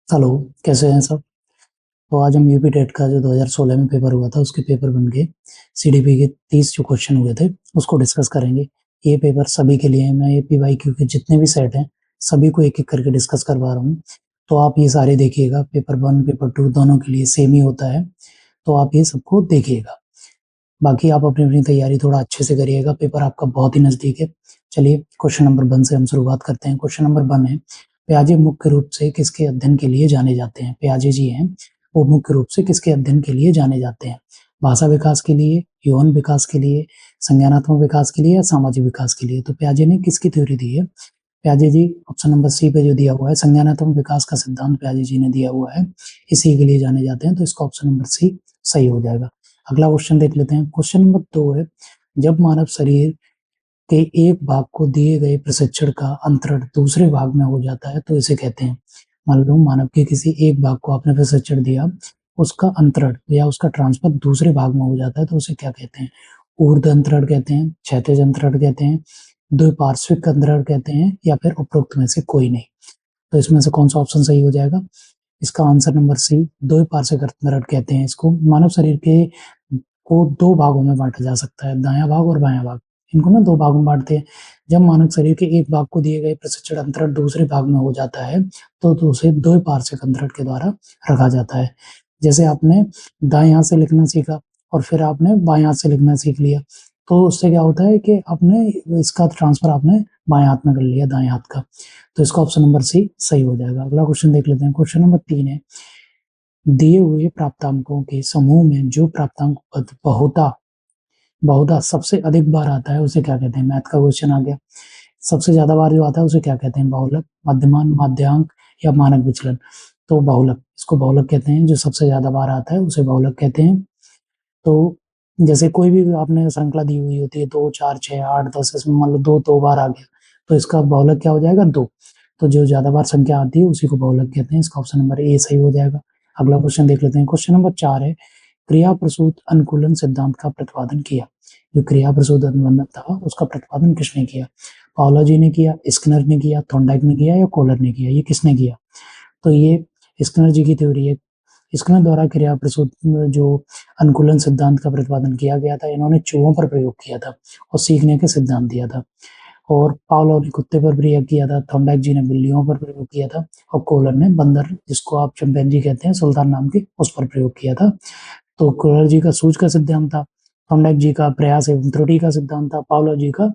Hello, कैसे हैं सब? तो आज हम यूपी टेट का जो 2016 में पेपर हुआ था, उसके पेपर बन के सीडीपी के 30 जो क्वेश्चन हुए थे, उसको डिस्कस करेंगे। ये पेपर सभी के लिए है, मैं एपीवाईक्यू के जितने भी सेट हैं, सभी को एक-एक करके डिस्कस करवा रहा हूँ। तो आप ये सारे देखिएगा, पेपर 1, पेपर 2 दोनों के लिए सेम ही होता है, तो आप ये सबको देखिएगा। बाकी आप अपनी-अपनी तैयारी थोड़ा अच्छे से करिएगा, पेपर आपका बहुत ही नज़दीक है। चलिए क्वेश्चन नंबर 1 से हम शुरुआत करते हैं। क्वेश्चन नंबर 1 है, पियाजे मुख्य रूप से किसके अध्ययन के लिए जाने जाते हैं? पियाजे जी हैं, वो मुख्य रूप से किसके अध्ययन के लिए जाने जाते हैं? भाषा विकास के लिए, यौन विकास के लिए, संज्ञानात्मक विकास के लिए या सामाजिक विकास के लिए? तो पियाजे ने किसकी थ्योरी दी है? पियाजे जी ऑप्शन नंबर सी पे जो दिया हुआ है, संज्ञानात्मक विकास का सिद्धांत पियाजे जी ने दिया हुआ है, इसी के लिए जाने जाते हैं, तो इसका ऑप्शन नंबर सी सही हो जाएगा। अगला क्वेश्चन देख लेते हैं। क्वेश्चन नंबर 2 है, जब मानव शरीर के एक भाग को दिए गए प्रशिक्षण का अंतरण दूसरे भाग में हो जाता है, तो इसे कहते हैं। मान लो मानव के किसी एक भाग को आपने प्रशिक्षण दिया, उसका अंतरण या उसका ट्रांसफर दूसरे भाग में हो जाता है, तो उसे क्या कहते हैं? ऊर्ध्व अंतरण कहते हैं, क्षैतिज अंतरण कहते हैं, द्विपार्श्विक अंतरण कहते हैं या फिर उपरोक्त में से कोई नहीं। तो इसमें से कौन-सा ऑप्शन सही हो जाएगा? इसका आंसर नंबर सी, द्विपार्श्विक अंतरण कहते हैं इसको। मानव शरीर के को 2 भागों में बाँटा जा सकता है, दायाँ भाग और बायाँ भाग। इनको ना 2 भागों में बाँटते हैं। जब मानव शरीर के एक भाग को दिए गए प्रशिक्षण अंतरण दूसरे भाग में हो जाता है, तो उसे द्विपार्श्विक अंतरण के द्वारा रखा जाता है। जैसे आपने दाएँ हाथ से लिखना सीखा और फिर आपने बाएँ हाथ से लिखना सीख लिया, तो उससे क्या होता है कि आपने इसका ट्रांसफर आपने बाएँ हाथ में कर लिया, दाएँ हाथ का। तो इसका ऑप्शन नंबर सी सही हो जाएगा। अगला क्वेश्चन देख लेते हैं। क्वेश्चन नंबर 3 है, दिए हुए प्राप्तांकों के समूह में जो प्राप्तांक पद बहुधा बहुधा सबसे अधिक बार आता है, उसे क्या कहते हैं? मैथ का क्वेश्चन आ गया। सबसे ज़्यादा बार जो आता है, उसे क्या कहते हैं? बहुलक, मध्यमान, माध्यांक या मानक विचलन? तो बहुलक, इसको बहुलक कहते हैं। जो सबसे ज़्यादा बार आता है, उसे बहुलक कहते हैं। तो जैसे कोई भी आपने श्रृंखला दी हुई होती है 2, 4, 6, 8, 10, इसमें मान लो 2 बार आ गया, तो इसका बहुलक क्या हो जाएगा? 2। तो जो ज़्यादा बार संख्या आती है, उसी को बहुलक कहते हैं। इसका ऑप्शन नंबर ए सही हो जाएगा। अगला क्वेश्चन देख लेते हैं। क्वेश्चन नंबर 4 है, क्रिया प्रसूत अनुकूलन सिद्धांत का प्रतिपादन किया। जो क्रिया प्रसूत अनुबंधन था, उसका प्रतिपादन किसने किया? पाओलोजी ने किया, स्किनर ने किया, थॉर्नडाइक ने किया या कोहलर ने किया? ये किसने किया? तो ये स्किनर जी की थ्योरी है। स्किनर द्वारा क्रिया प्रसूत जो अनुकूलन सिद्धांत का प्रतिपादन किया गया था, इन्होंने चूहों पर प्रयोग किया था और सीखने के सिद्धांत दिया था। और पावलोव ने कुत्ते पर प्रयोग किया था, थॉर्नडाइक जी ने बिल्लियों पर प्रयोग किया था और कोहलर ने बंदर, जिसको आप चिंपैंजी कहते हैं, सुल्तान नाम के, उस पर प्रयोग किया था। तो कोहलर जी का सूझ का सिद्धांत था, थॉर्नडाइक जी का प्रयास एवं त्रुटि का सिद्धांत था, पावलोव जी का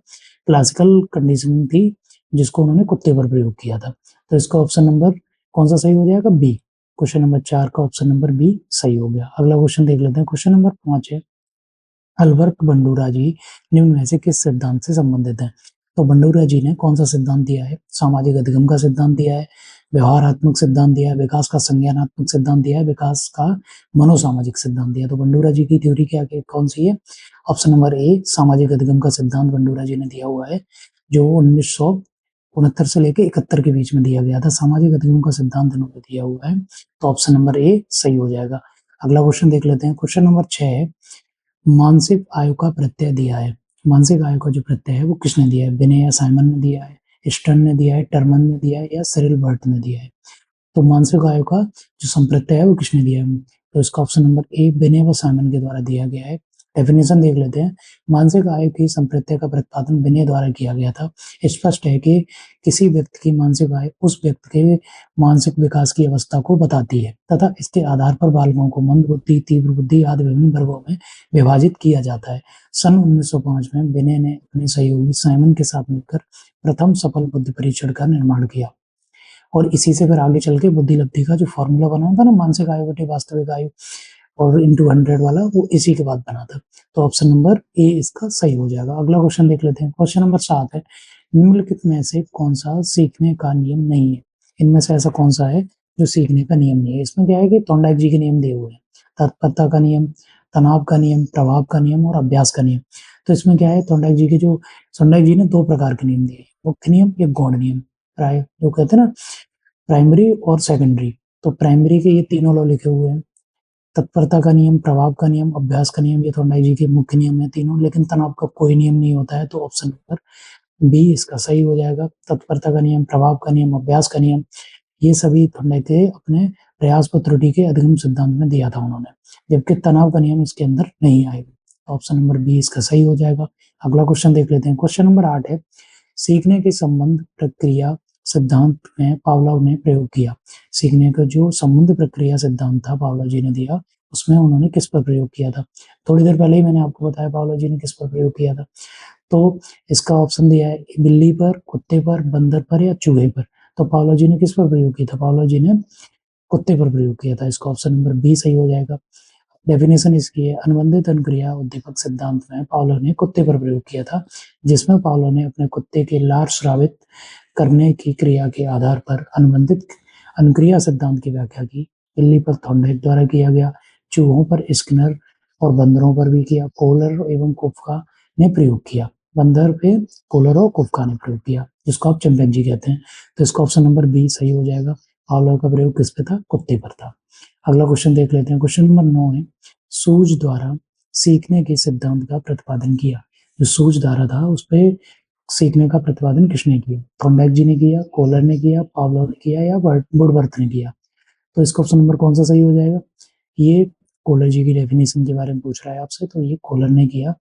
क्लासिकल कंडीशनिंग थी, जिसको उन्होंने कुत्ते पर प्रयोग किया था। तो इसका ऑप्शन नंबर कौन सा सही हो जाएगा? बी। क्वेश्चन नंबर 4 का ऑप्शन नंबर बी सही हो गया। अगला क्वेश्चन देख लेते हैं। क्वेश्चन नंबर 5 है, अल्बर्ट बंडूरा जी निम्न में से किस सिद्धांत से संबंधित हैं? तो बंडूरा जी ने कौन सा सिद्धांत दिया है? सामाजिक अधिगम का सिद्धांत दिया है, व्यवहारात्मक सिद्धांत दिया है, विकास का संज्ञानात्मक सिद्धांत दिया है, विकास का मनोसामाजिक सिद्धांत दिया है। तो बंडूरा जी की थ्योरी क्या कौन सी है? ऑप्शन नंबर ए, सामाजिक अधिगम का सिद्धांत बंडूरा जी ने दिया हुआ है, जो 1969 से लेके 71 के बीच में दिया गया था। सामाजिक अधिगम का सिद्धांत इन्होंने दिया हुआ है, तो ऑप्शन नंबर ए सही हो जाएगा। अगला क्वेश्चन देख लेते हैं। क्वेश्चन नंबर 6 है, मानसिक आयु का प्रत्यय दिया है। मानसिक आयु का जो प्रत्यय है, वो किसने दिया है? बिने या साइमन ने दिया है, स्टर्न ने दिया है, टर्मन ने दिया है या सिरिल बर्ट ने दिया है? तो मानसिक आयु का जो संप्रत्यय है, वो किसने दिया है? तो इसका ऑप्शन नंबर ए, बिने व साइमन के द्वारा दिया गया है। डेफिनेशन देख लेते हैं। मानसिक आयु की संप्रत्यय का प्रतिपादन बिने द्वारा किया गया था। स्पष्ट है कि किसी व्यक्ति की मानसिक आयु उस व्यक्ति के मानसिक विकास की अवस्था को बताती है तथा इसके आधार पर बालकों को मंद बुद्धि, तीव्र बुद्धि आदि विभिन्न वर्गों में विभाजित किया जाता है। सन 1905 में बिने ने अपने सहयोगी साइमन के साथ मिलकर प्रथम सफल बुद्धि परीक्षण का निर्माण किया और इसी से फिर आगे चल के बुद्धि लब्धि का जो फॉर्मूला बना था ना, मानसिक आयु बटे वास्तविक आयु और इंटू 100 वाला, वो इसी के बाद बना था। तो ऑप्शन नंबर ए इसका सही हो जाएगा। अगला क्वेश्चन देख लेते हैं। क्वेश्चन नंबर 7 है, निम्नलिखित में से कौन सा सीखने का नियम नहीं है? इनमें से ऐसा कौन सा है जो सीखने का नियम नहीं है? इसमें क्या है कि थॉर्नडाइक जी के नियम दिए हुए हैं, तत्परता का नियम, तनाव का नियम, प्रभाव का नियम और अभ्यास का नियम। तो इसमें क्या है, थॉर्नडाइक जी ने 2 प्रकार के नियम दिए, मुख्य नियम या गौण नियम। प्राय जो कहते हैं ना, प्राइमरी और सेकेंडरी। तो प्राइमरी के ये तीनों लॉ लिखे हुए हैं, तत्परता का नियम, प्रभाव का नियम, अभ्यास का नियम, ये थॉर्नडाइक जी के मुख्य नियम है तीनों, लेकिन तनाव का कोई नियम नहीं होता है, तो ऑप्शन नंबर बी इसका सही हो जाएगा। तत्परता का नियम, प्रभाव का नियम, अभ्यास का नियम, ये सभी थॉर्नडाइक के अपने प्रयास व त्रुटि के अधिगम सिद्धांत में दिया था उन्होंने, जबकि तनाव का नियम इसके अंदर नहीं आएगा। ऑप्शन नंबर बी इसका सही हो जाएगा। अगला क्वेश्चन देख लेते हैं। क्वेश्चन नंबर 8 है, सीखने के संबंध प्रक्रिया सिद्धांत में पावलोव ने प्रयोग किया। सीखने का जो संबंध प्रक्रिया सिद्धांत था पावलोव जी ने दिया, उसमें उन्होंने किस पर प्रयोग किया था? थोड़ी देर पहले ही मैंने आपको बताया पावलोव जी ने किस पर प्रयोग किया था। तो इसका ऑप्शन दिया है बिल्ली पर, कुत्ते पर, बंदर पर या चूहे पर। तो पावलोव जी ने किस पर प्रयोग किया था? पावलोव जी ने कुत्ते पर प्रयोग किया था। इसका ऑप्शन नंबर बी सही हो जाएगा। डेफिनेशन इसकी है, अनुबंधित अनुक्रिया उद्दीपक सिद्धांत में पावलोव ने कुत्ते पर प्रयोग किया था, जिसमें पावलोव ने अपने कुत्ते के लार स्रावित करने की क्रिया के आधार पर अनुबंधित अनुक्रिया सिद्धांत की व्याख्या की। बिल्ली पर थॉर्नडाइक द्वारा किया गया, चूहों पर स्किनर और बंदरों पर भी किया, कोहलर एवं कुफ्का ने प्रयोग किया। बंदर पे कोहलर और कुफ्का ने प्रयोग किया, जिसको आप चिंपैंजी कहते हैं। तो इसका ऑप्शन नंबर बी सही हो जाएगा। पावलोव का प्रयोग किस पे था? कुत्ते पर था। अगला क्वेश्चन देख लेते हैं। क्वेश्चन नंबर 9 है, सूझ द्वारा सीखने के सिद्धांत का प्रतिपादन किया। जो सूझ द्वारा था उस पे सीखने का प्रतिपादन किसने किया? थॉर्नडाइक जी ने किया, कोहलर ने किया, पावलोव ने किया या वुडवर्थ ने किया? तो इसका ऑप्शन नंबर कौन सा सही हो जाएगा? ये कोहलर जी की डेफिनेशन के बारे में पूछ रहा है आपसे, तो ये कोहलर ने किया।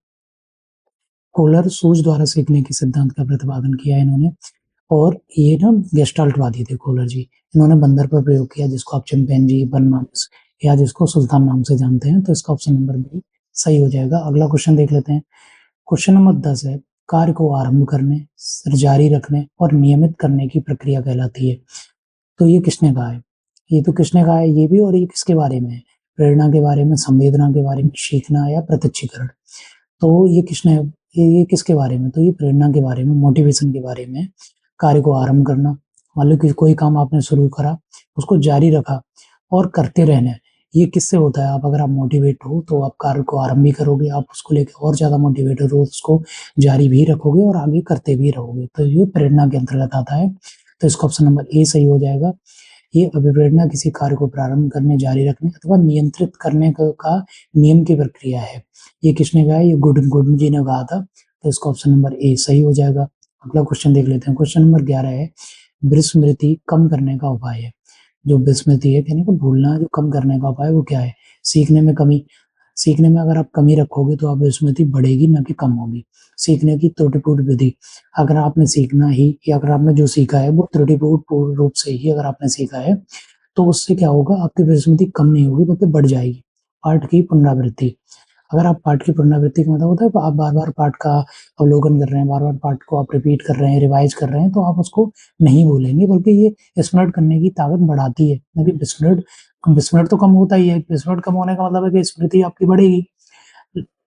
कोहलर सूझ द्वारा सीखने के सिद्धांत का प्रतिपादन किया इन्होंने, और ये ना गेस्टाल्टवादी थे कोहलर जी। इन्होंने बंदर पर प्रयोग किया, जिसको आप चिंपैंजी, बनमानस या जिसको सुल्तान नाम से जानते हैं। तो इसका ऑप्शन नंबर बी सही हो जाएगा। अगला क्वेश्चन देख लेते हैं। क्वेश्चन नंबर 10 है, कार्य को आरंभ करने, जारी रखने और नियमित करने की प्रक्रिया कहलाती है। तो ये किसने कहा है? ये तो किसने कहा है ये भी, और ये किसके बारे में है? प्रेरणा के बारे में, संवेदना के बारे में, सीखना या प्रत्यक्षीकरण। तो ये किसने, ये किसके बारे में? तो ये प्रेरणा के बारे में, मोटिवेशन के बारे में। कार्य को आरंभ करना, मान लो कि कोई काम आपने शुरू करा, उसको जारी रखा और करते रहना है। ये किससे होता है? आप अगर आप मोटिवेट हो तो आप कार्य को आरंभ भी करोगे, आप उसको लेकर और ज़्यादा मोटिवेटेड हो, उसको जारी भी रखोगे और आगे करते भी रहोगे। तो ये प्रेरणा के अंतर्गत आता है। तो इसका ऑप्शन नंबर ए सही हो जाएगा। ये अभिप्रेरणा किसी कार्य को प्रारंभ करने, जारी रखने अथवा नियंत्रित करने का नियम की प्रक्रिया है। ये किसने कहा है? ये गुडन जी ने कहा था। तो इसका ऑप्शन नंबर ए सही हो जाएगा। अगला क्वेश्चन देख लेते हैं। क्वेश्चन नंबर 11 है, विस्मृति कम करने का उपाय है। जो विस्मृति है, कहने को भूलना, जो कम करने का उपाय वो क्या है? सीखने में कमी। सीखने में अगर आप कमी रखोगे तो आप स्मृति बढ़ेगी, ना कि कम होगी। सीखने की त्रुटिपूर्ण विधि, अगर आपने सीखना ही या अगर आपने जो सीखा है वो त्रुटिपूर्ण रूप से ही अगर आपने सीखा है, तो उससे क्या होगा? आपकी स्मृति कम नहीं होगी बल्कि बढ़ जाएगी। पाठ की पुनरावृत्ति, अगर आप पाठ की पुनरावृत्ति का मतलब होता है आप बार-बार पाठ का अवलोकन कर रहे हैं, बार-बार पाठ को आप रिपीट कर रहे हैं, रिवाइज कर रहे हैं, तो आप उसको नहीं भूलेंगे, बल्कि ये स्मरण करने की ताकत बढ़ाती है। ना कि विस्मृत विस्मृत तो कम होता ही है। विस्मृत कम होने का मतलब है कि स्मृति आपकी बढ़ेगी।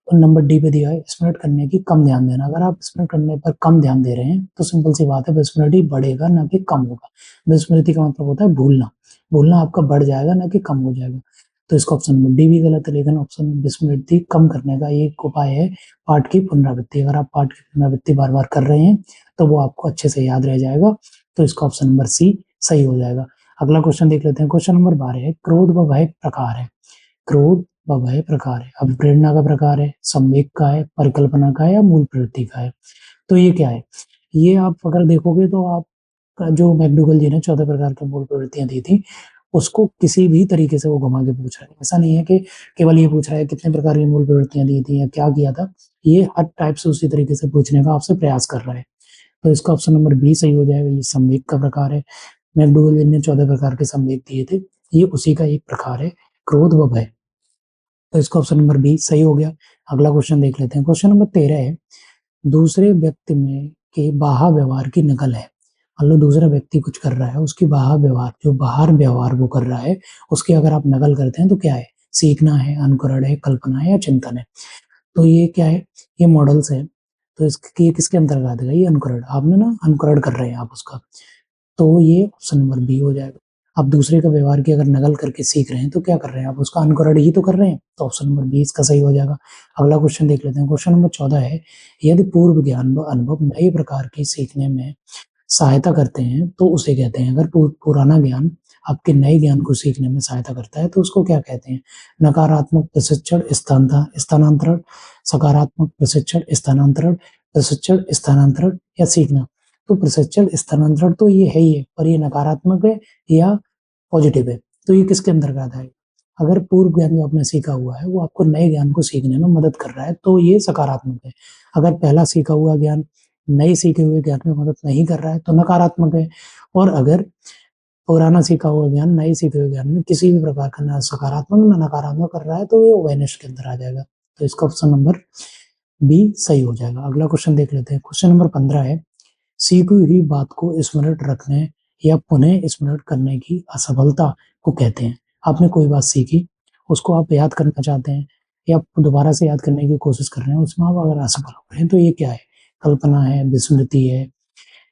नंबर डी पे दिया है, स्मरण करने की कम ध्यान देना। अगर आप स्मरण करने पर कम ध्यान दे रहे हैं तो सिंपल सी बात है, विस्मृति बढ़ेगा ना कि कम होगा। विस्मृति का मतलब होता है भूलना। भूलना आपका बढ़ जाएगा ना कि कम हो जाएगा। तो इसका ऑप्शन नंबर डी भी गलत है, लेकिन ऑप्शन विस्मृति कम करने का एक उपाय है पाठ की पुनरावृत्ति। अगर आप पाठ की पुनरावृत्ति बार-बार कर रहे हैं तो वो आपको अच्छे से याद रह जाएगा। तो इसका ऑप्शन नंबर सी सही हो जाएगा। अगला क्वेश्चन देख लेते हैं। क्वेश्चन नंबर 12 है, क्रोध व भय प्रकार है। क्रोध व भय प्रकार है, अभिप्रेरणा का प्रकार है, संवेग का है, परिकल्पना का है या मूल प्रवृत्ति का है। तो ये क्या है? ये आप अगर देखोगे तो आप जो मैक्डूगल जी ने 14 प्रकार की मूल प्रवृत्तियां दी थी, उसको किसी भी तरीके से वो घुमा के पूछ रहा है। ऐसा नहीं है कि केवल ये पूछ रहा है कितने प्रकार की मूल प्रवृत्तियां दी थी या क्या किया था। ये हर टाइप से उसी तरीके से पूछने का आपसे प्रयास कर रहा है। तो इसका ऑप्शन नंबर बी सही हो जाएगा। ये संवेग का प्रकार है। मैक्डूगल जी ने 14 प्रकार के संवेग दिए थे, ये उसी का एक प्रकार है, क्रोध व भय। तो इसका ऑप्शन नंबर बी सही हो गया। अगला क्वेश्चन देख लेते हैं। क्वेश्चन नंबर 13 है, दूसरे व्यक्ति में के बाह्य व्यवहार की नकल है। मान लो दूसरा व्यक्ति कुछ कर रहा है, उसकी बाह्य व्यवहार, जो बाहर व्यवहार वो कर रहा है, उसकी अगर आप नकल करते हैं तो क्या है? सीखना है, अनुकरण है, कल्पना है या चिंतन है। तो ये क्या है? ये मॉडल्स है। तो इसके ये किसके अंतर्गत आएगा? ये अनुकरण। आपने ना अनुकरण कर रहे हैं आप उसका, तो ये ऑप्शन नंबर बी हो जाएगा। आप दूसरे का व्यवहार की अगर नकल करके सीख रहे हैं तो क्या कर रहे हैं? आप उसका अनुकरण ही तो कर रहे हैं। तो ऑप्शन नंबर बी इसका सही हो जाएगा। अगला क्वेश्चन देख लेते हैं। क्वेश्चन नंबर 14 है, यदि पूर्व ज्ञान व अनुभव नए प्रकार के सीखने में सहायता करते हैं तो उसे कहते हैं। अगर पुराना ज्ञान आपके नए ज्ञान को सीखने में सहायता करता है तो उसको क्या कहते हैं? नकारात्मक प्रशिक्षण स्थानांतरण, सकारात्मक प्रशिक्षण स्थानांतरण, प्रशिक्षण स्थानांतरण या सीखना। तो परसेप्चुअल स्थानांतरण तो ये है ही है, पर ये नकारात्मक है या पॉजिटिव है, तो ये किसके अंतर्गत आएगा? अगर पूर्व ज्ञान जो आपने सीखा हुआ है वो आपको नए ज्ञान को सीखने में मदद कर रहा है तो ये सकारात्मक है। अगर पहला सीखा हुआ ज्ञान नए सीखे हुए ज्ञान में मदद नहीं कर रहा है तो नकारात्मक है। और अगर पुराना सीखा हुआ ज्ञान नए सीखे हुए ज्ञान में किसी भी प्रकार का ना सकारात्मक ना नकारात्मक कर रहा है तो ये अवेयरनेस के अंदर आ जाएगा। तो इसका ऑप्शन नंबर बी सही हो जाएगा। अगला क्वेश्चन देख लेते हैं। क्वेश्चन नंबर 15 है, सीखी हुई बात को स्मरण रखने या पुनः स्मरण करने की असफलता को कहते हैं। आपने कोई बात सीखी, उसको आप याद करना चाहते हैं या दोबारा से याद करने की कोशिश कर रहे हैं, उसमें आप अगर असफल हो रहे हैं तो ये क्या है? कल्पना है, विस्मृति है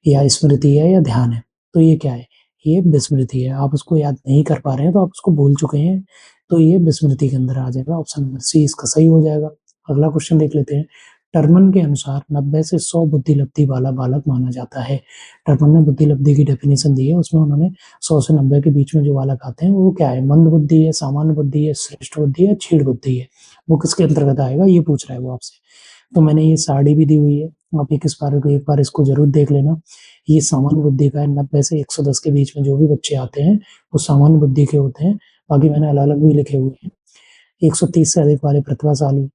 या स्मृति है या ध्यान है? तो ये क्या है? ये विस्मृति है। आप उसको याद नहीं कर पा रहे हैं तो आप उसको भूल चुके हैं, तो ये विस्मृति के अंदर आ जाएगा। ऑप्शन नंबर सी इसका सही हो जाएगा। अगला क्वेश्चन देख लेते हैं। टर्मन के अनुसार 90 से 100 बुद्धि लब्धि वाला बालक माना जाता है। टर्मन ने बुद्धि लब्धि की डेफिनेशन दी है, उसमें उन्होंने 100 से 90 के बीच में जो बालक आते हैं वो क्या है? मंद बुद्धि है, सामान्य बुद्धि है, श्रेष्ठ बुद्धि है, क्षीण बुद्धि है। वो किसके अंतर्गत आएगा ये पूछ रहा है वो आपसे। तो मैंने ये सारणी भी दी हुई है, आप एक बार इसको जरूर देख लेना। ये सामान्य बुद्धि का है। 90 से 110 के बीच में जो भी बच्चे आते हैं वो सामान्य बुद्धि के होते हैं। बाकी मैंने अलग अलग भी लिखे हुए हैं। 130 से अधिक वाले प्रतिभाशाली,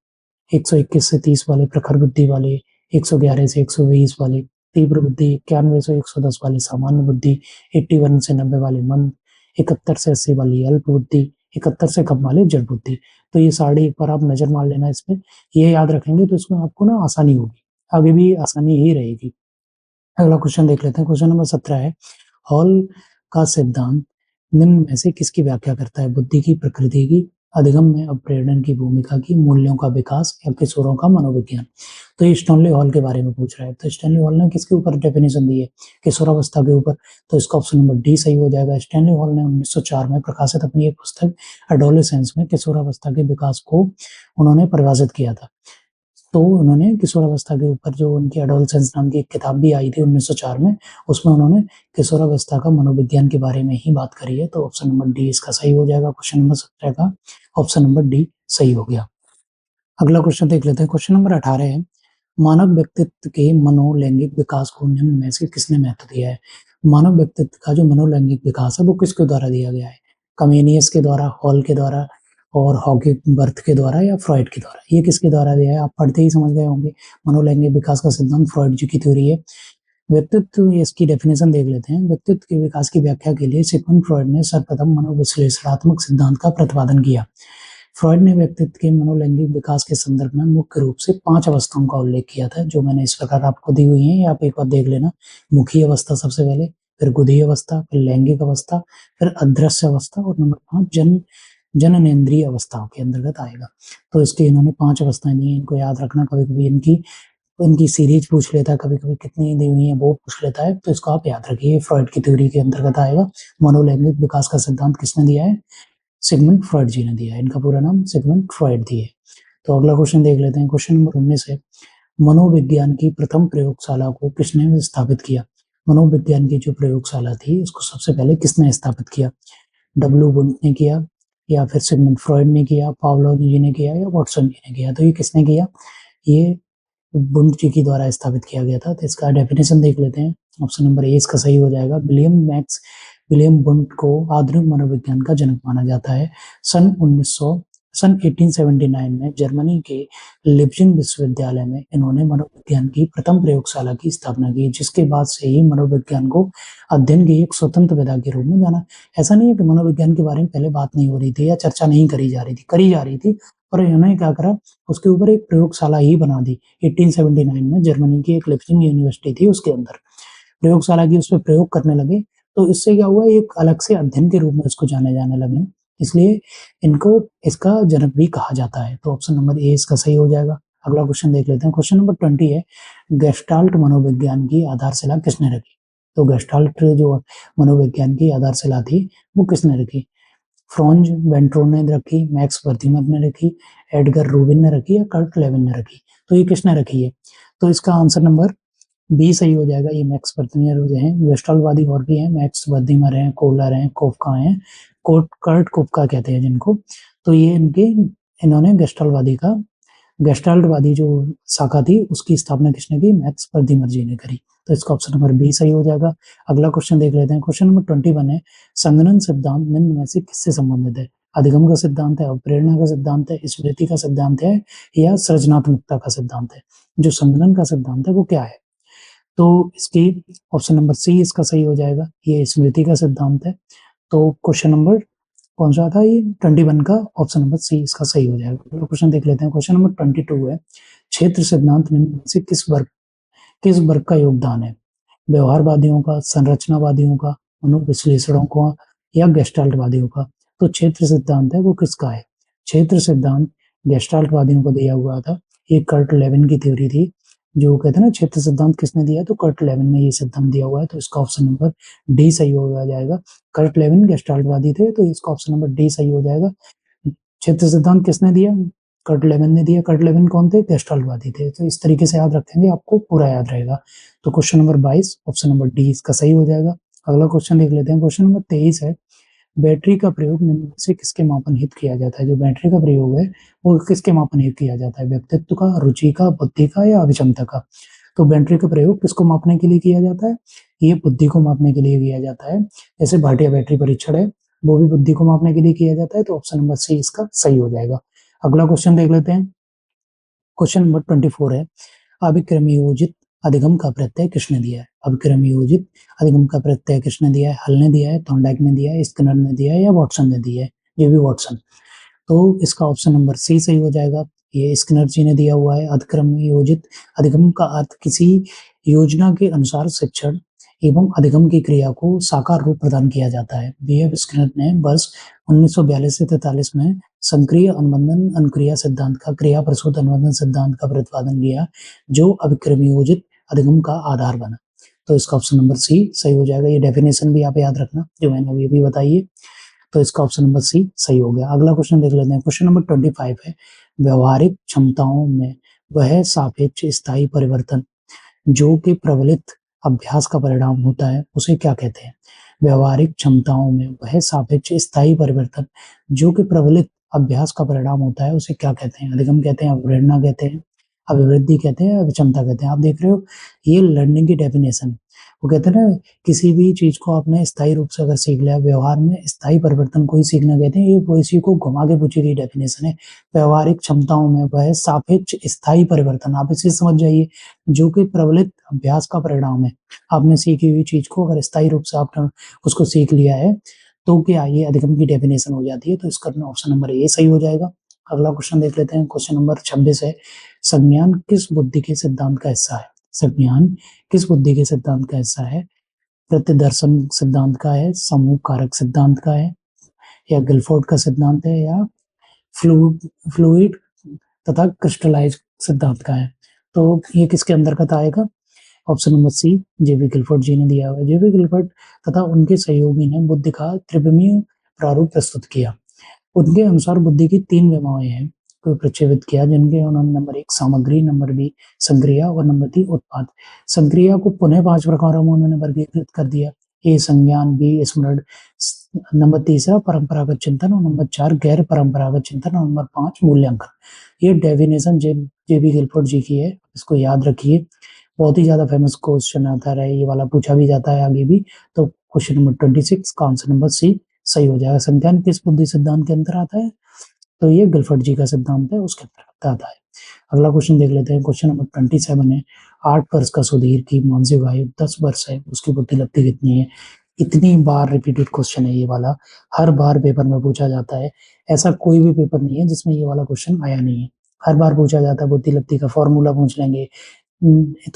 121 से 30 वाले प्रखर बुद्धि वाले, 111 से 120 वाले तीव्र बुद्धि, 91 से 110 वाले सामान्य बुद्धि, 81 से 90 वाले मंद, 71 से 80 वाली अल्प बुद्धि, 71 से कम वाले जड़ बुद्धि। तो ये सारणी एक बार आप नजर मार लेना इसमें, ये याद रखेंगे तो इसमें आपको ना आसानी होगी, आगे भी आसानी ही रहेगी। अगला क्वेश्चन देख लेते हैं। क्वेश्चन नंबर 17 है, हॉल का सिद्धांत निम्न में से किसकी व्याख्या करता है? बुद्धि की प्रकृति की, अधिगम में अप्रेरण की भूमिका की, मूल्यों का विकास या किशोरों का मनोविज्ञान। तो ये स्टैनली हॉल के बारे में पूछ रहा है। तो स्टैनली हॉल ने किसके ऊपर डेफिनेशन दी है? किशोरावस्था के ऊपर। तो इसका ऑप्शन नंबर डी सही हो जाएगा। स्टैनली हॉल ने 1904 में प्रकाशित अपनी एक पुस्तक एडोलेसेंस में किशोरावस्था के विकास को उन्होंने परिभाषित किया था। तो उन्होंने किशोरावस्था के ऊपर जो उनकी एडोलसेंस नाम की एक किताब भी आई थी 1904 में, उसमें उन्होंने किशोरावस्था का मनोविज्ञान के बारे में ही बात करी है। तो ऑप्शन नंबर डी इसका सही हो जाएगा। क्वेश्चन नंबर 17 का ऑप्शन नंबर डी सही हो गया। अगला क्वेश्चन देख लेते हैं। क्वेश्चन नंबर 18 है, मानव व्यक्तित्व के मनोलैंगिक विकास को निम्न में से किसने महत्व दिया है? मानव व्यक्तित्व का जो मनोलैंगिक विकास है वो किसके द्वारा दिया गया है? कमेनियस के द्वारा, हॉल के द्वारा और हॉकी बर्थ के द्वारा या फ्रॉइड के द्वारा? ये किसके द्वारा दिया है? आप पढ़ते ही समझ गए होंगे। मनोलैंगिक विकास का सिद्धांत फ्रॉइड जी की थ्योरी है। व्यक्तित्व, इसकी डेफिनेशन देख लेते हैं। व्यक्तित्व के विकास की व्याख्या के लिए सिगमंड फ्रॉइड ने सर्वप्रथम मनोविश्लेषणात्मक सिद्धांत का प्रतिपादन किया। फ्रॉइड ने व्यक्तित्व के मनोलैंगिक विकास के संदर्भ में मुख्य रूप से 5 अवस्थाओं का उल्लेख किया था, जो मैंने इस प्रकार आपको दी हुई हैं, आप एक बार देख लेना। मुखी अवस्था सबसे पहले, फिर गुदी अवस्था, फिर लैंगिक अवस्था, फिर अदृश्य अवस्था और नंबर 5 जननेंद्रिय अवस्थाओं के अंतर्गत आएगा। तो इसके इन्होंने 5 अवस्थाएं दी हैं, इनको याद रखना। कभी-कभी इनकी सीरीज पूछ लेता है, कभी-कभी कितनी दी हुई है वो पूछ लेता है, तो इसको आप याद रखिए। फ्रॉइड की थ्योरी के अंतर्गत आएगा। मनोलैंगिक विकास का सिद्धांत किसने दिया है? सिगमंड फ्रॉइड जी ने दिया है। इनका पूरा नाम सिगमंड फ्रॉइड दी है। तो अगला क्वेश्चन देख लेते हैं। क्वेश्चन नंबर 19 है, मनोविज्ञान की प्रथम प्रयोगशाला को किसने स्थापित किया? मनोविज्ञान की जो प्रयोगशाला थी उसको सबसे पहले किसने स्थापित किया? डब्ल्यू वुंट ने किया या फिर सिगमंड फ्रॉइड ने किया, पावलोव जी ने किया या वाटसन जी ने किया? तो ये किसने किया? ये वुंट जी के द्वारा स्थापित किया गया था। तो इसका डेफिनेशन देख लेते हैं। ऑप्शन नंबर ए इसका सही हो जाएगा। विलियम वुंट को आधुनिक मनोविज्ञान का जनक माना जाता है। सन 1879 में जर्मनी के लिप्जिग विश्वविद्यालय में इन्होंने मनोविज्ञान की प्रथम प्रयोगशाला की स्थापना की, जिसके बाद से ही मनोविज्ञान को अध्ययन की एक स्वतंत्र विधा के रूप में जाना। ऐसा नहीं है कि मनोविज्ञान के बारे में पहले बात नहीं हो रही थी या चर्चा नहीं करी जा रही थी, पर इन्होंने क्या करा, उसके ऊपर एक प्रयोगशाला ही बना दी। 1879 में जर्मनी की एक लिप्जिग यूनिवर्सिटी थी, उसके अंदर प्रयोगशाला की, उस पर प्रयोग करने लगे। तो इससे क्या हुआ, एक अलग से अध्ययन के रूप में इसको जाने जाने लगे, इसलिए इनको इसका जनक भी कहा जाता है। तो ऑप्शन नंबर ए इसका सही हो जाएगा। अगला क्वेश्चन देख लेते हैं। क्वेश्चन नंबर 20 है, गेस्टाल्ट मनोविज्ञान की आधारशिला किसने रखी? तो गेस्टाल्ट जो मनोविज्ञान की आधारशिला थी वो किसने रखी? फ्रॉन्ज वेंट्रोन ने रखी, मैक्स बर्थिमर ने रखी, एडगर रूबिन ने रखी या कर्ट लेविन ने रखी? तो ये किसने रखी है? तो इसका आंसर नंबर बी सही हो जाएगा। ये मैक्स बर्थिमर जो है, गेस्टाल्टवादी और भी हैं, मैक्स बर्थिमर हैं, कोहलर हैं, कोफका हैं, कर्ट कोफका कहते हैं जिनको। तो ये इन्होंने गेस्टाल्टवादी जो शाखा थी उसकी स्थापना किसने की? मैक्स बर्थिमर जी ने करी। तो इसका ऑप्शन नंबर बी सही हो जाएगा। अगला क्वेश्चन देख लेते हैं। क्वेश्चन नंबर 21 है, संगणन सिद्धांत निम्न में से किससे संबंधित है? अधिगम का सिद्धांत है, अवप्रेरणा का सिद्धांत है, स्मृति का सिद्धांत है या सृजनात्मकता का सिद्धांत है? जो संगणन का सिद्धांत है वो क्या है? तो इसकी ऑप्शन नंबर सी इसका सही हो जाएगा, ये स्मृति का सिद्धांत है। तो क्वेश्चन नंबर कौन सा था ये? 21 का ऑप्शन नंबर सी इसका सही हो जाएगा। अगला क्वेश्चन देख लेते हैं। क्वेश्चन नंबर 22 है, क्षेत्र सिद्धांत निम्न में से किस वर्ग का योगदान है? व्यवहारवादियों का, संरचनावादियों का, मनोविश्लेषणों का या गेस्टाल्टवादियों का? तो क्षेत्र सिद्धांत है वो किसका है? क्षेत्र सिद्धांत गेस्टाल्टवादियों को दिया हुआ था। ये कर्ट लेविन की थ्योरी थी। जो कहते हैं ना क्षेत्र सिद्धांत किसने दिया, तो कर्ट लेविन ने ये सिद्धांत दिया हुआ है। तो इसका ऑप्शन नंबर डी सही हो जाएगा। कर्ट लेविन गेस्टाल्टवादी थे, तो इसका ऑप्शन नंबर डी सही हो जाएगा। क्षेत्र सिद्धांत किसने दिया? कर्ट लेविन ने दिया। कर्ट लेविन कौन थे? गेस्टाल्टवादी थे। तो इस तरीके से याद रखेंगे, आपको पूरा याद रहेगा। तो question number 22 option number D इसका सही हो जाएगा। अगला क्वेश्चन देख लेते हैं। क्वेश्चन नंबर 23 है, बैटरी का प्रयोग निम्न में से किसके मापन हेतु किया जाता है? जो बैटरी का प्रयोग है वो किसके मापन हेतु किया जाता है? व्यक्तित्व का, रुचि का, बुद्धि का या अभिक्षमता का? तो बैटरी का प्रयोग किसको मापने के लिए किया जाता है? ये बुद्धि को मापने के लिए किया जाता है। जैसे भाटिया बैटरी परीक्षण है वो भी बुद्धि को मापने के लिए किया जाता है। तो ऑप्शन नंबर सी इसका सही हो जाएगा। अगला क्वेश्चन देख लेते हैं। क्वेश्चन नंबर 24 है, अभिक्रमयोजित अधिगम का प्रत्यय किसने दिया है? अभिक्रमयोजित अधिगम का प्रत्यय किसने दिया है? हल ने दिया है, थॉर्नडाइक ने दिया है, स्किनर ने दिया है या वॉटसन ने दिया है? जेबी वॉटसन। तो इसका ऑप्शन नंबर सी सही हो जाएगा। ये स्किनर जी ने दिया हुआ है। अधिक्रमयोजित अधिगम का अर्थ किसी योजना के अनुसार शिक्षण एवं अधिगम की क्रिया को साकार रूप प्रदान किया जाता है। बी.एफ. स्किनर ने वर्ष 1942 से 43 में संक्रिय अनुबंधन अनुक्रिया सिद्धांत का, क्रिया प्रसूत अनुबंधन सिद्धांत का प्रतिपादन किया, जो अभिक्रमयोजित अधिगम का आधार बना। तो इसका ऑप्शन नंबर सी सही हो जाएगा। ये डेफिनेशन भी आप याद रखना जो मैंने अभी बताई है। तो इसका ऑप्शन नंबर सी सही हो गया। अगला क्वेश्चन देख लेते हैं। क्वेश्चन नंबर 25 है, व्यवहारिक क्षमताओं में वह सापेक्ष स्थायी परिवर्तन जो कि प्रबलित अभ्यास का परिणाम होता है उसे क्या कहते हैं? व्यवहारिक क्षमताओं में वह सापेक्ष स्थायी परिवर्तन जो कि प्रबलित अभ्यास का परिणाम होता है उसे क्या कहते हैं? अधिगम कहते हैं, अवप्रेरणा कहते हैं, अभिवृद्धि कहते हैं, अभिक्षमता कहते हैं? आप देख रहे हो ये लर्निंग की डेफिनेशन। वो कहते हैं ना, किसी भी चीज को आपने स्थायी रूप से अगर सीख लिया, व्यवहार में स्थायी परिवर्तन को ही सीखना कहते हैं। ये वो इसी को घुमा के पूछी गई डेफिनेशन है। व्यवहारिक क्षमताओं में वह सापेक्ष स्थायी परिवर्तन, आप इसे समझ जाइए, जो कि प्रबलित अभ्यास का परिणाम है। आपने सीखी हुई चीज को अगर स्थायी रूप से आपने उसको सीख लिया है तो क्या ये अधिगम की डेफिनेशन हो जाती है। तो इसका ऑप्शन नंबर ए सही हो जाएगा। अगला क्वेश्चन देख लेते हैं। क्वेश्चन नंबर 26 है, संज्ञान किस बुद्धि के सिद्धांत का हिस्सा है? संज्ञान किस बुद्धि के सिद्धांत का हिस्सा है? प्रतिदर्शन सिद्धांत का है, समूह कारक सिद्धांत का है, या गिलफोर्ड का सिद्धांत है, या फ्लूइड तथा क्रिस्टलाइज सिद्धांत का है? तो ये किसके अंतर्गत आएगा? ऑप्शन नंबर सी जेबी गिलफोर्ड जी ने दिया हुआ है। जेबी गिलफोर्ड तथा उनके सहयोगी ने बुद्धि का त्रिविमीय प्रारूप प्रस्तुत किया। उनके अनुसार बुद्धि की 3 विमाएं हैं को प्रक्षेपित किया, जिनके उन्होंने नंबर 1 सामग्री, नंबर 2 संक्रिया और नंबर 3 उत्पाद। संक्रिया को पुनः 5 प्रकारों में उन्होंने वर्गीकृत कर दिया। ए संज्ञान, बी स्मरण, नंबर 3 परंपरागत चिंतन और नंबर 4 गैर परंपरागत चिंतन और नंबर 5 मूल्यांकन। ये डेफिनेशन जेबी गिलफोर्ड जी की है, इसको याद रखिए। बहुत ही ज्यादा फेमस क्वेश्चन आता है, ये वाला पूछा भी जाता है आगे भी। तो क्वेश्चन नंबर 26 का आंसर नंबर सी सही हो जाएगा। संज्ञान किस बुद्धि सिद्धांत के अंतर आता है? तो ये गिलफोर्ड जी का सिद्धांत है, उसके अंतर्गत आता है। अगला क्वेश्चन देख लेते हैं। क्वेश्चन नंबर 27 है, 8 वर्ष का सुधीर की मानसिक आयु 10 वर्ष है, उसकी बुद्धि लब्धि कितनी है? इतनी बार रिपीटेड क्वेश्चन है ये वाला, हर बार पेपर में पूछा जाता है। ऐसा कोई भी पेपर नहीं है जिसमें ये वाला क्वेश्चन आया नहीं है। हर बार पूछा जाता है। बुद्धि लब्धि का फॉर्मूला पूछ लेंगे,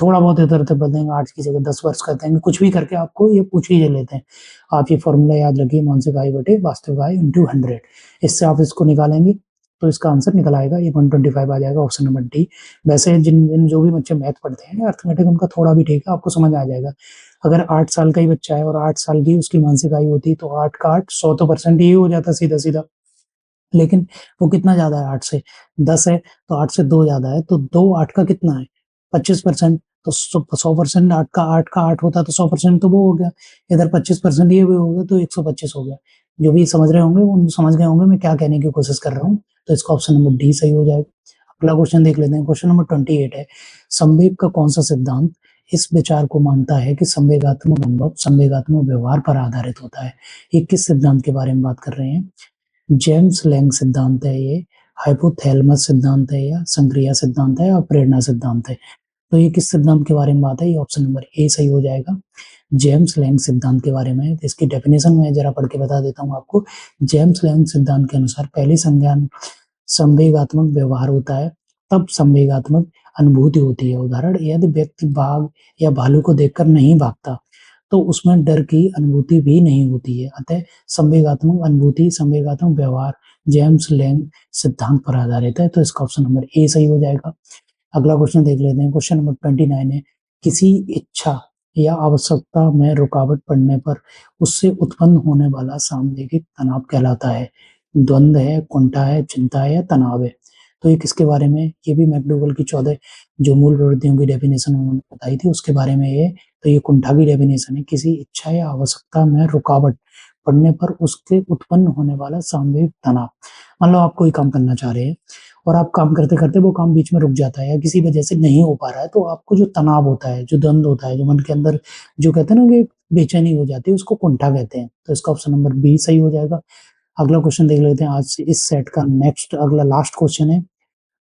थोड़ा बहुत इधर उधर बदल देंगे, 8 की जगह 10 वर्ष कर देंगे, कुछ भी करके आपको ये पूछ ही लेते हैं। आप ये फॉर्मूला याद रखिए, मानसिक आयु बटे वास्तविक आयु इंटू 100। इससे आप इसको निकालेंगे तो इसका आंसर निकल आएगा, ये 125 आ जाएगा, ऑप्शन नंबर डी। वैसे जिन जिन जो भी बच्चे मैथ पढ़ते हैं, अर्थमेटिक, उनका थोड़ा भी ठीक है, आपको समझ आ जाएगा। अगर 8 साल का ही बच्चा है और 8 साल की उसकी मानसिक आयु होती तो 8 का 8 100 तो परसेंट ही हो जाता सीधा सीधा। लेकिन वो कितना ज्यादा है 8 से? 10 है, तो 8 से 2 ज्यादा है, तो 2 8 का कितना है? 25%। तो 100% 8 का 8 होता तो 100% तो वो हो गया। इधर 25% ये भी हो गया, तो 125 हो गया। जो भी समझ रहे होंगे वो समझ गए होंगे मैं क्या कहने की कोशिश कर रहा हूँ। तो इसका ऑप्शन नंबर डी सही हो जाएगा। अगला क्वेश्चन देख लेते हैं। क्वेश्चन नंबर 28 है, संवेग का कौन सा सिद्धांत इस विचार को मानता है कि संवेगात्मक अनुभव संवेगात्मक व्यवहार पर आधारित होता है। ये किस सिद्धांत के बारे में बात कर रहे हैं? जेम्स लैंग सिद्धांत है ये, हाइपोथैलेमस सिद्धांत है या संक्रिया सिद्धांत है और प्रेरणा सिद्धांत है। तो ये किस सिद्धांत के बारे में बात है? ये ऑप्शन नंबर ए सही हो जाएगा। जेम्स लैंग सिद्धांत के बारे में इसकी डेफिनेशन मैं जरा पढ़ के बता देता हूँ आपको। जेम्स लैंग सिद्धांत के अनुसार पहली संज्ञान संवेगात्मक व्यवहार होता है, तब संवेगात्मक अनुभूति होती है। उदाहरण, यदि व्यक्ति बाघ या भालू को देखकर नहीं भागता, तो उसमें डर की अनुभूति भी नहीं होती है। अतः संवेगात्मक अनुभूति, संवेगात्मक व्यवहार जेम्स लैंग सिद्धांत पर आधारित है। तो इसका ऑप्शन नंबर ए सही हो जाएगा। अगला क्वेश्चन देख लेते हैं। क्वेश्चन नंबर 29 है, किसी इच्छा या आवश्यकता में रुकावट पड़ने पर उससे उत्पन्न होने वाला सामयिक तनाव कहलाता है। द्वंद्व है, कुंठा है, चिंता है या तनाव है। तो ये किसके बारे में? ये भी मैकडोगल की 14 जो मूल प्रवृत्तियों की डेफिनेशन उन्होंने बताई थी उसके बारे में ये। तो ये कुंठा की डेफिनेशन है, किसी इच्छा या आवश्यकता में रुकावट पड़ने पर उसके उत्पन्न होने वाला सामयिक तनाव। मान लो आप कोई काम करना चाह रहे हैं और आप काम करते-करते वो काम बीच में रुक जाता है या किसी वजह से नहीं हो पा रहा है, तो आपको जो तनाव होता है, जो द्वंद होता है, जो मन के अंदर जो कहते हैं ना कि बेचैनी हो जाती है, उसको कुंठा कहते हैं। तो इसका ऑप्शन नंबर बी सही हो जाएगा। अगला क्वेश्चन देख लेते हैं आज से इस सेट का नेक्स्ट अगला लास्ट क्वेश्चन है,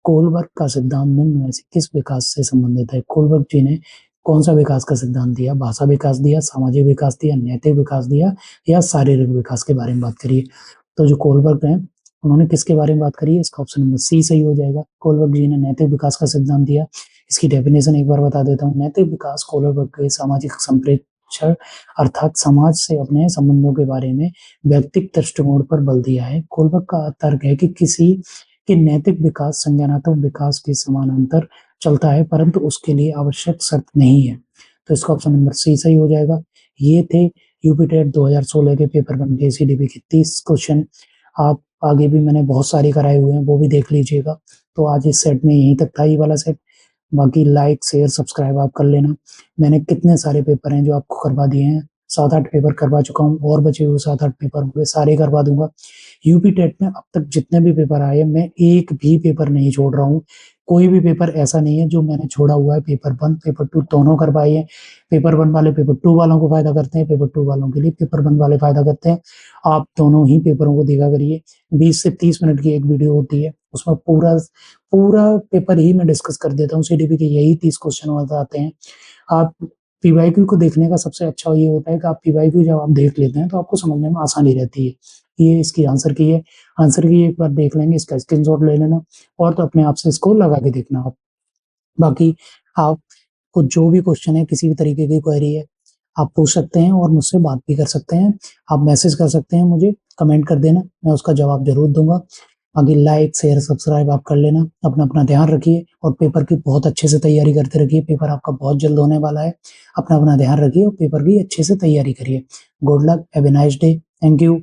कोलबर्ग का सिद्धांत निम्न में से किस विकास से संबंधित है? कोलबर्ग जी ने कौन सा विकास का सिद्धांत दिया? भाषा विकास दिया, सामाजिक विकास दिया, नैतिक विकास दिया या शारीरिक विकास के बारे में बात करिए। तो जो कोलबर्ग हैं उन्होंने किसके बारे में बात करी है? इसका ऑप्शन नंबर सी सही हो जाएगा। कोलबर्ग जी ने नैतिक विकास का सिद्धांत दिया। इसकी डेफिनेशन एक बार बता देता हूँ। नैतिक विकास कोलबर्ग के सामाजिक संप्रेक्षण अर्थात समाज से अपने संबंधों के बारे में व्यक्तिगत दृष्टिकोण पर बल दिया है। कोलबर्ग का तर्क है कि किसी कि नैतिक विकास संज्ञानात्मक विकास के समानांतर चलता है, परंतु उसके लिए आवश्यक शर्त नहीं है। तो इसका ऑप्शन नंबर सी सही हो जाएगा। ये थे यूपी टेट 2016 के पेपर 1 के सीडीपी के 30 क्वेश्चन। आप आगे भी मैंने बहुत सारे कराए हुए हैं, वो भी देख लीजिएगा। तो आज इस सेट में यहीं तक था ये वाला सेट। बाकी लाइक, शेयर, सब्सक्राइब आप कर लेना। मैंने कितने सारे पेपर हैं जो आपको करवा दिए हैं, 7-8 पेपर करवा चुका हूँ और बचे हुए 7-8 पेपर होंगे, सारे करवा दूँगा। यूपी टेट में अब तक जितने भी पेपर आए हैं, मैं एक भी पेपर नहीं छोड़ रहा हूँ। कोई भी पेपर ऐसा नहीं है जो मैंने छोड़ा हुआ है। पेपर 1, पेपर 2 दोनों करवाए हैं। पेपर 1 वाले पेपर 2 वालों को फ़ायदा करते हैं, पेपर 2 वालों के लिए पेपर 1 वाले फ़ायदा करते हैं। आप दोनों ही पेपरों को देखा करिए। 20 से 30 मिनट की एक वीडियो होती है, उसमें पूरा पूरा पेपर ही मैं डिस्कस कर देता हूँ। सीडीपी के यही 30 क्वेश्चन आते हैं। आप पीवाईक्यू को देखने का सबसे अच्छा ये होता है कि आप पीवाईक्यू जब आप देख लेते हैं तो आपको समझने में आसानी रहती है। ये इसकी आंसर की है। आंसर की एक बार देख लेंगे, इसका स्क्रीनशॉट ले लेना और तो अपने आप से इसको लगा के देखना आप। बाकी आपको जो भी क्वेश्चन है, किसी भी तरीके की क्वेरी है, आप पूछ सकते हैं और मुझसे बात भी कर सकते हैं। आप मैसेज कर सकते हैं मुझे, कमेंट कर देना, मैं उसका जवाब ज़रूर दूँगा। बाकी लाइक, शेयर, सब्सक्राइब आप कर लेना। अपना-अपना ध्यान रखिए और पेपर की बहुत अच्छे से तैयारी करते रखिए। पेपर आपका बहुत जल्द होने वाला है। अपना-अपना ध्यान रखिए और पेपर की अच्छे से तैयारी करिए। Good luck, have a nice day. Thank you.